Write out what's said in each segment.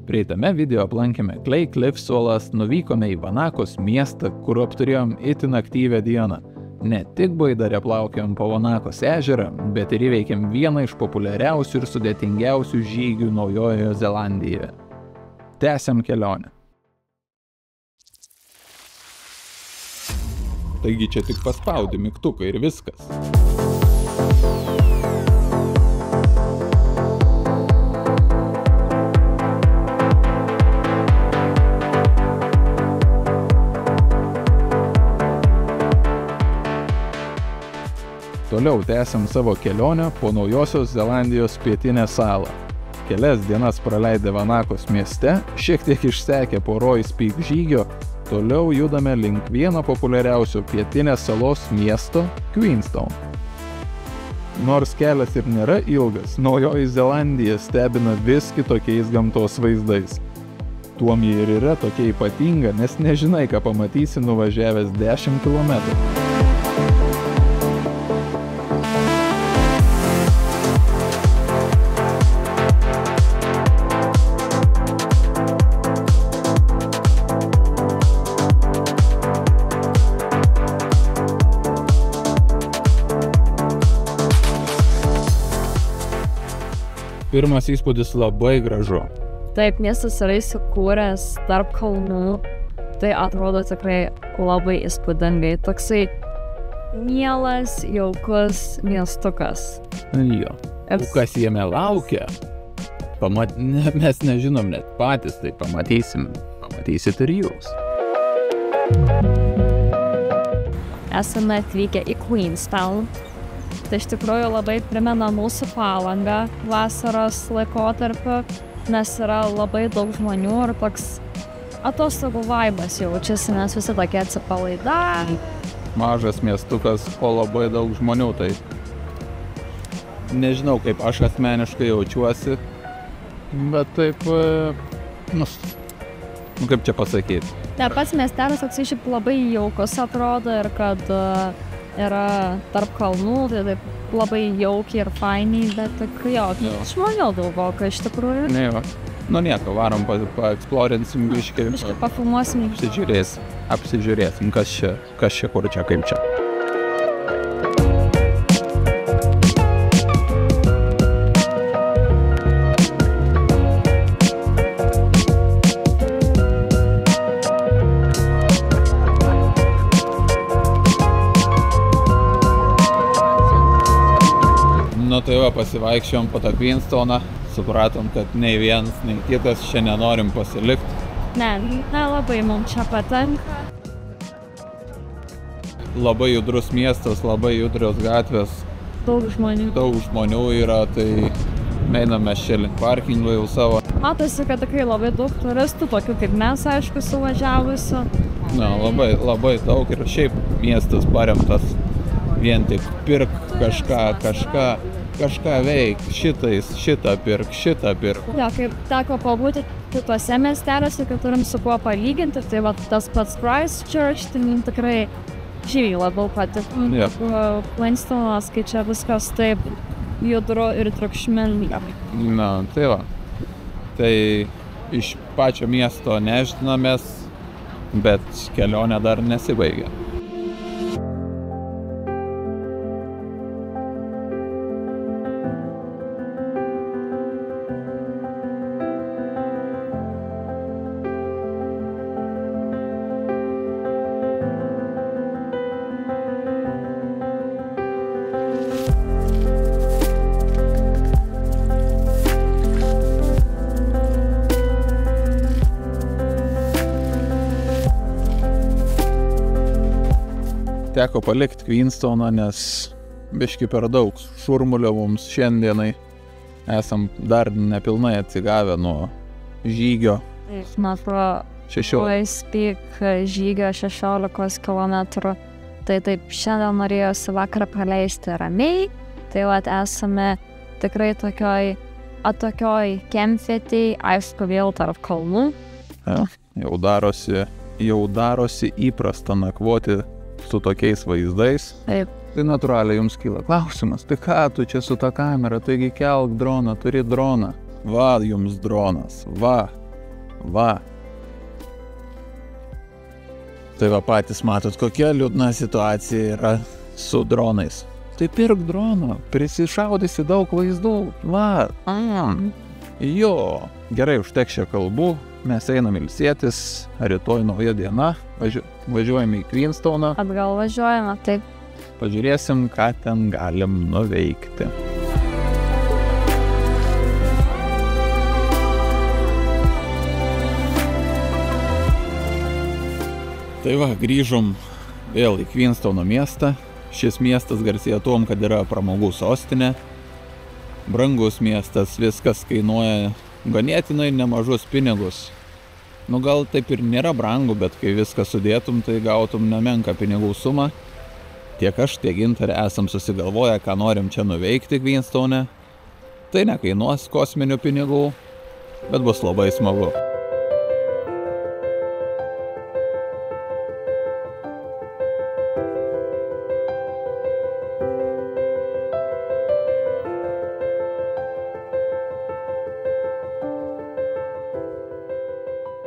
Praeitame video aplankėme Clay Cliffs uolas, nuvykome į Vanakos miestą, kur apturėjom itin aktyvią dieną. Ne tik baidare plaukiam po Vanakos ežerą, bet ir įveikėm vieną iš populiariausių ir sudėtingiausių žygių Naujojoje Zelandijoje. Tęsiam kelionę. Taigi čia tik paspaudi mygtuką ir viskas. Toliau tęsiam savo kelionę po Naujosios Zelandijos pietinę salą. Kelias dienas praleidę Vanakos mieste, šiek tiek išsekę po Roy's Peak žygio, toliau judame link vieno populiariausio pietinės salos miesto – Queenstown. Nors kelias ir nėra ilgas, Naujoji Zelandija stebina vis kitokiais gamtos vaizdais. Tuom ji ir yra tokia ypatinga, nes nežinai, ką pamatysi nuvažiavęs 10 kilometrų. Pirmas įspūdis labai gražu. Taip, miestas yra įsikūręs tarp kalnų, tai atrodo tikrai labai įspūdingai. Toksai mielas, jaukus miestukas. Jo. Kas jame laukia? Mes nežinom net patys, tai pamatysit ir jūs. Esame atvykę į Queenstown. Tai iš tikrųjų labai primena mūsų Palangą vasaros laikotarpiu, nes yra labai daug žmonių ir toks atostogų vaibas jaučiasi, nes visi tokie atsipalaidavę. Mažas miestukas, o labai daug žmonių, tai nežinau, kaip aš asmeniškai jaučiuosi, bet taip, kaip čia pasakyti. Ne, pats miestelis toks šiaip labai jaukus atrodo ir kad yra tarp kalnų, tai taip labai jaukiai ir fainiai, bet tik žmonių daugoka iš tikrųjų. Ne, jo. Nu nieko, varom paeksplorinsim biškį. Biškį pafilmuosim. Apsižiūrėsim, kas čia, kur čia, kaip čia. Nu tai va, pasivaikščiom po tą Queenstowną, supratom, kad nei vienas, nei kitas čia nenorim pasilikti. Ne, labai mums čia patinka. Labai judrus miestas, labai judrios gatvės. Daug žmonių yra, tai einam mes čia link parkingo jau savo. Matosi, kad tikrai labai daug turistų, tokių kaip mes, aišku, suvažiavusių. Na, labai daug ir šiaip miestas paremtas vien tik pirk kažką veik, šitą pirk. Jo, kaip teko pabūti kituose miesteliuose, kad turim su kuo palyginti, tai va tas pats Christchurch, tai tikrai žymiai labiau patiko. Queenstownas, kai čia viskas taip judru ir triukšminga. Na, tai va. Tai iš pačio miesto nežinomės, bet kelionė dar nesibaigė. Teko palikti Queenstowną, nes biški per daug šurmulio mums šiandienai. Esam dar nepilnai atsigavę nuo žygio. Man atrodo, Roy's Peak žygio 16 km. Tai taip, šiandien norėjosi vakarą praleisti ramiai. Tai vat esame tikrai tokioj kemfetėj, aišku, vėl tarp kalnų. Ja, jau darosi įprasta nakvoti su tokiais vaizdais. Taip. Tai natūraliai jums kyla klausimas, tai ką tu čia su ta kamera, taigi kelk droną, turi droną. Va jums dronas, va, Va. Tai va patys matot, kokia liūdna situacija yra su dronais. Tai pirk droną, prisišaudysi daug vaizdų. Va. Jo. Gerai, užtek šią kalbų. Mes einam ilsėtis. Rytoj nauja diena. Važiuojame į Queenstoną. Atgal važiuojame, taip. Pažiūrėsim, ką ten galim nuveikti. Tai va, grįžom vėl į Queenstono miestą. Šis miestas garsėja tuom, kad yra pramogų sostinė. Brangus miestas, viskas kainuoja ganėtinai nemažus pinigus. Nu gal taip ir nėra brangu, bet kai viską sudėtum, tai gautum nemenką pinigų sumą. Tiek aš, tiek Gintarė esam susigalvoję, ką norim čia nuveikti Queenstone. Tai nekainuos kosminių pinigų, bet bus labai smagu.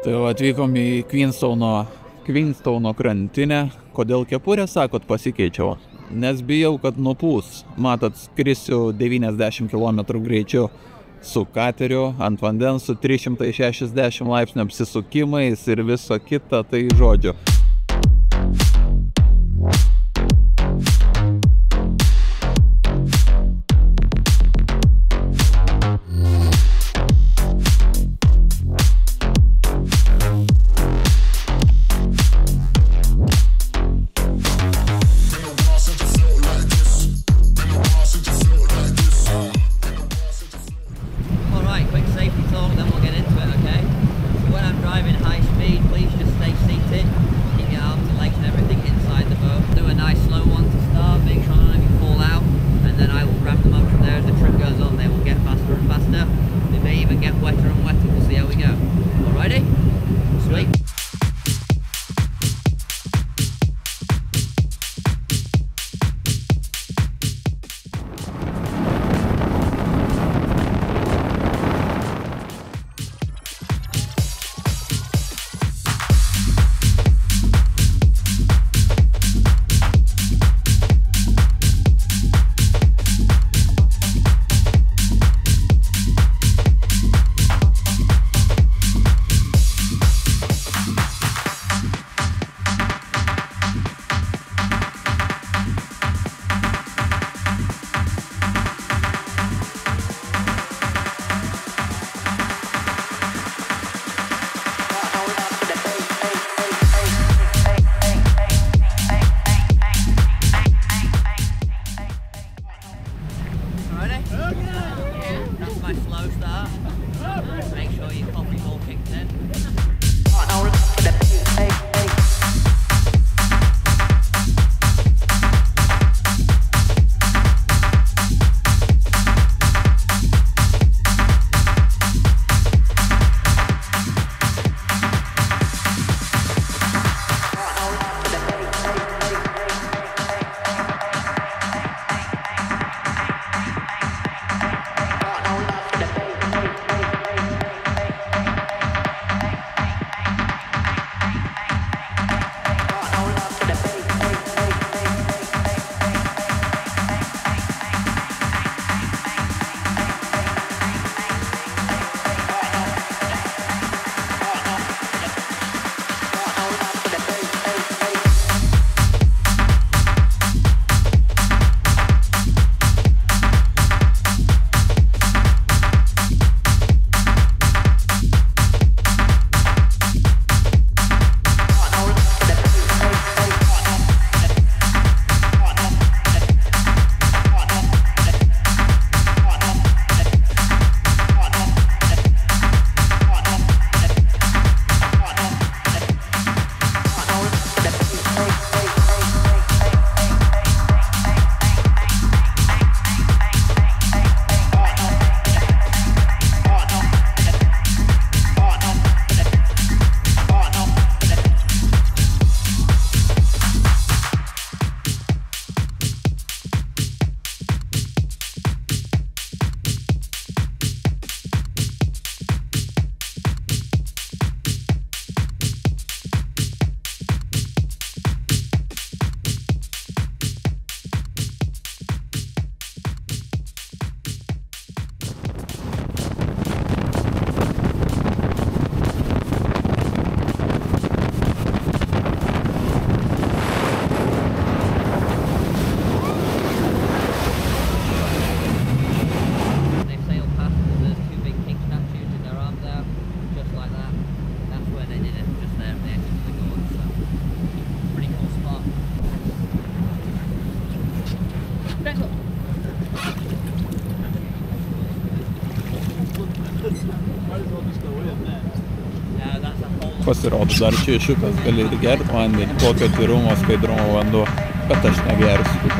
Tai atvykom į Queenstono krantinę. Kodėl kepurę, sakot, pasikeičiau? Nes bijau, kad nupūs. Matot, skrisiu 90 km greičiu su kateriu ant vandens su 360 laipsnių apsisukimais ir viso kita, tai žodžiu. Pasirodo, dar čia iš upės gali ir gerti vandenį, kokio tyrumo, skaidrumo vanduo, bet aš negersiu.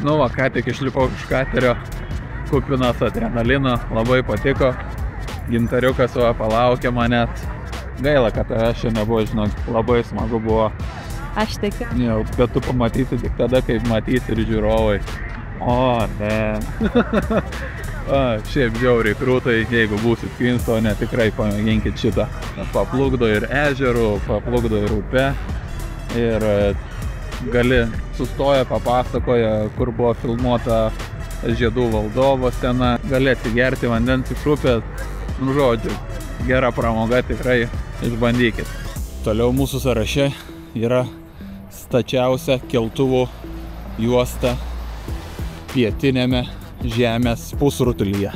Nu va, ką tik išlipau iš katerio, kupinas adrenalino, labai patiko. Gintariukas va palaukė manęs. Gaila, kad aš čia nebuvo, žinok, labai smagu buvo. Aš tikiu. Jau, bet tu pamatysi tik tada, kai matys ir žiūrovai. O, ne. Šiaip žiauriai krūtai, jeigu būsit Queenstone, tikrai pamėginkit šitą. Paplukdo ir ežerų, paplukdo ir upe. Ir gali sustoja, papasakoja, kur buvo filmuota Žiedų valdovo scena. Gali atsigerti vandens iš upės. Nu, žodžiu, gera pramoga, tikrai išbandykit. Toliau mūsų sąraše yra stačiausia keltuvų juosta pietinėme Žemės pusrutulyje.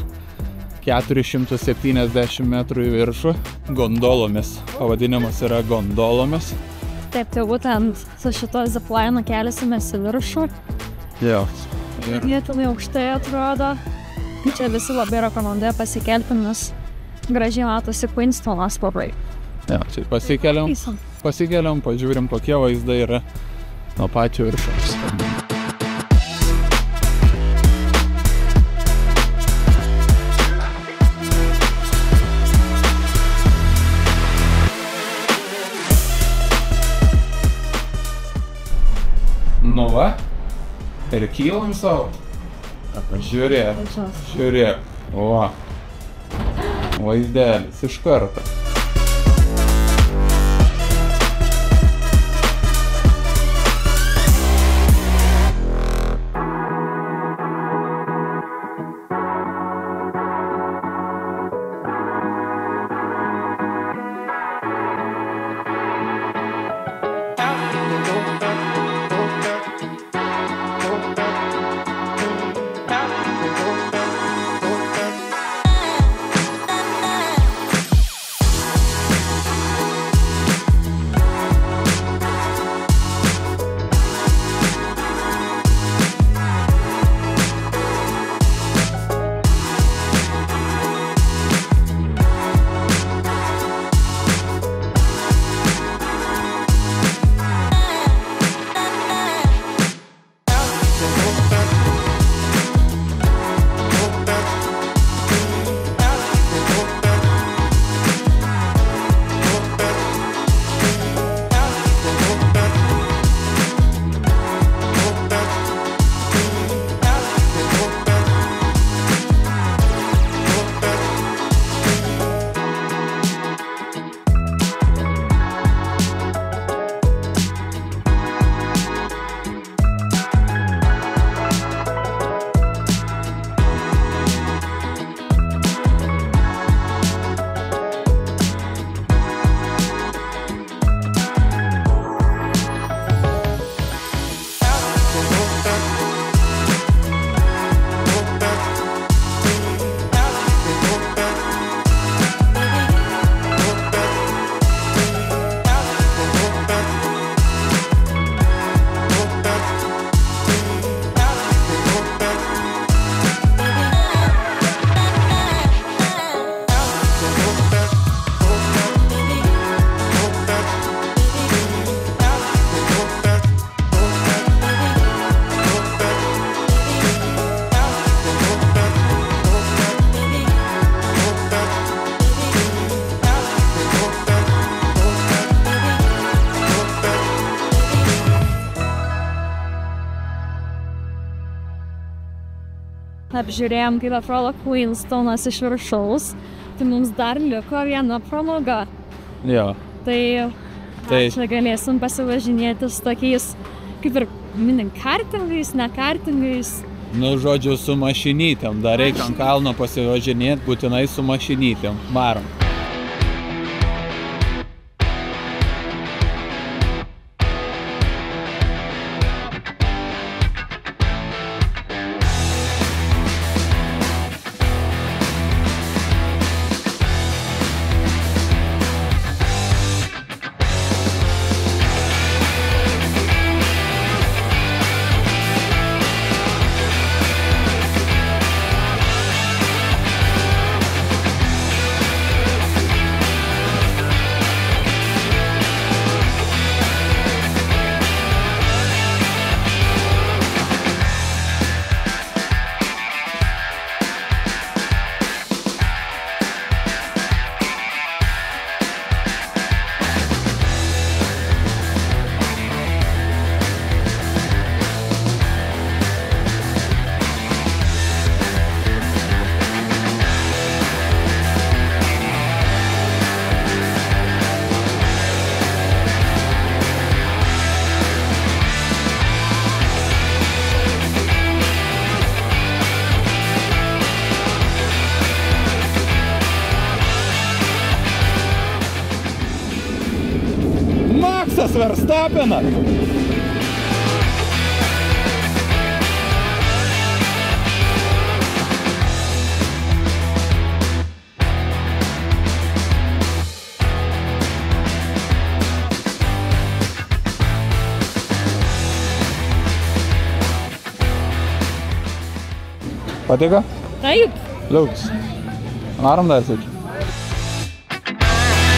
470 metrų į viršų, gondolomis. Pavadinimas yra gondolomis. Taip, tai būtent su šito ziplainu kelisimės į viršų. Jo. Ganėtinai aukštai atrodo. Čia visi labai rekomenduoja pasikelti, nes gražiai matosi Queenstone'as labai. Jo, čia pasikeliam, pažiūrim, kokie vaizdai yra nuo pačio viršaus. Nu va, ir kylam savo. Žiūrėk. O, vaizdelis iš karto. apžiūrėjom, kaip atrodo Queenstonas iš viršaus, tai mums dar liko viena pramoga. Jo. Tai čia galėsim pasivažinėti su tokiais, kaip ir kartingais, ne kartingais. Nu, žodžiu, su mašinytėm. Dar reikia ant kalno pasivažinėti, būtinai su mašinytėm. Varom. Maksas Verstapenas. Patiko? Taip. Liuks. Varom dar sėdžiu.